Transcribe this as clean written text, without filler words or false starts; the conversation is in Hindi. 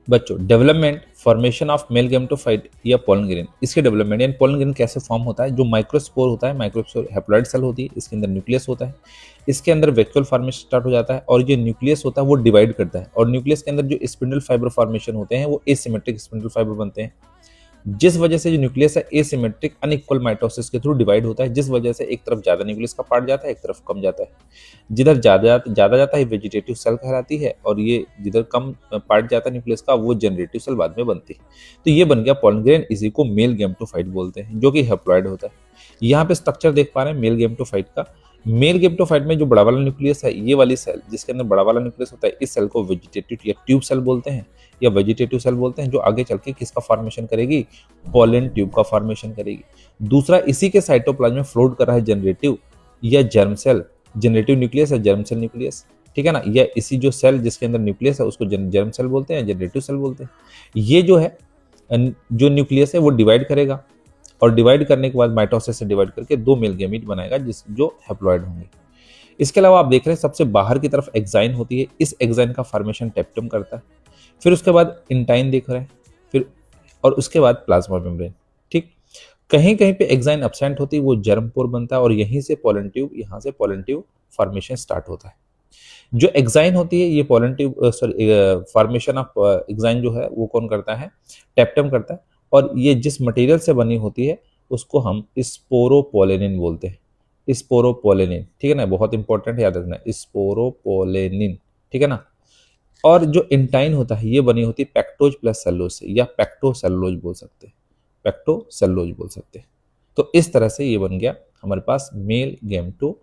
बच्चों development formation of male gametophyte या पोलन ग्रेन, इसके डेवलपमेंट यानी पोलन ग्रेन कैसे फॉर्म होता है। जो माइक्रोस्पोर होता है, माइक्रोस्पोर हैप्लॉइड सेल होती है, इसके अंदर न्यूक्लियस होता है, इसके अंदर वैक्यूल फॉर्मेशन स्टार्ट हो जाता है और जो न्यूक्लियस होता है वो डिवाइड करता है और न्यूक्लियस के अंदर जो स्पिंडल फाइबर फॉर्मेशन होते हैं वो एसिमेट्रिक स्पिंडल फाइबर बनते हैं, जिस वजह से जो न्यूक्लियस है एसिमेट्रिक अनइक्वल माइटोसिस के थ्रू डिवाइड होता है, जिस वजह से एक तरफ ज्यादा न्यूक्लियस का पार्ट जाता है, एक तरफ कम जाता है। जिधर ज्यादा जाता है वेजिटेटिव सेल कहलाती है और ये जिधर कम पार्ट जाता है न्यूक्लियस का वो जनरेटिव सेल बाद में बनती है। तो ये बन गया पोलन ग्रेन, इसी को मेल गैमेटोफाइट बोलते हैं जो कि हैप्लॉइड होता है। यहाँ पे स्ट्रक्चर देख पा रहे हैं मेल गैमेटोफाइट का। मेल गैमेटोफाइट में जो बड़ा वाला न्यूक्लियस है, ये वाली सेल जिसके अंदर बड़ा वाला न्यूक्लियस होता है, इस सेल को वेजिटेटिव या ट्यूब सेल बोलते हैं या वेजिटेटिव सेल बोलते हैं, जो आगे चल के किसका फॉर्मेशन करेगी, पोलन ट्यूब का फॉर्मेशन करेगी। दूसरा, इसी के साइटोप्लाज्म में फ्लोट कर रहा है जनरेटिव या जर्म सेल, जनरेटिव न्यूक्लियस या जर्म सेल न्यूक्लियस, ठीक है ना। या इसी जो सेल जिसके अंदर न्यूक्लियस है उसको जर्म सेल बोलते हैं, जनरेटिव सेल बोलते हैं। ये जो है जो न्यूक्लियस है वो डिवाइड करेगा और डिवाइड करने के बाद माइटोसिस से डिवाइड करके दो मेल गैमीट बनाएगा जो हैप्लॉइड होंगे। इसके अलावा आप देख रहे हैं सबसे बाहर की तरफ एक्साइन होती है, इस एक्साइन का फॉर्मेशन टेप्टम करता है, फिर उसके बाद इंटाइन देख रहे हैं, फिर और उसके बाद प्लाज्मा मेम्ब्रेन। ठीक, कहीं कहीं पे एक्साइन एब्सेंट होती है, वो जर्म पोर बनता है और यहीं से पोलन ट्यूब, यहाँ से पोलन ट्यूब फॉर्मेशन स्टार्ट होता है। जो एक्साइन होती है ये pollen tube sorry formation of exine जो है वो कौन करता है, टेप्टम करता है। और ये जिस मटेरियल से बनी होती है उसको हम स्पोरोपोलेनिन बोलते हैं, स्पोरोपोलेनिन, ठीक है ना, बहुत इंपॉर्टेंट याद रखना, स्पोरोपोलेनिन, ठीक है ना। और जो इंटाइन होता है ये बनी होती है पैक्टोज प्लस सेलुलोज से या पैक्टोसेलुलोज बोल सकते हैं, पैक्टोसेलुलोज बोल सकते हैं। तो इस तरह से ये बन गया हमारे पास मेल गैमेटोफाइट।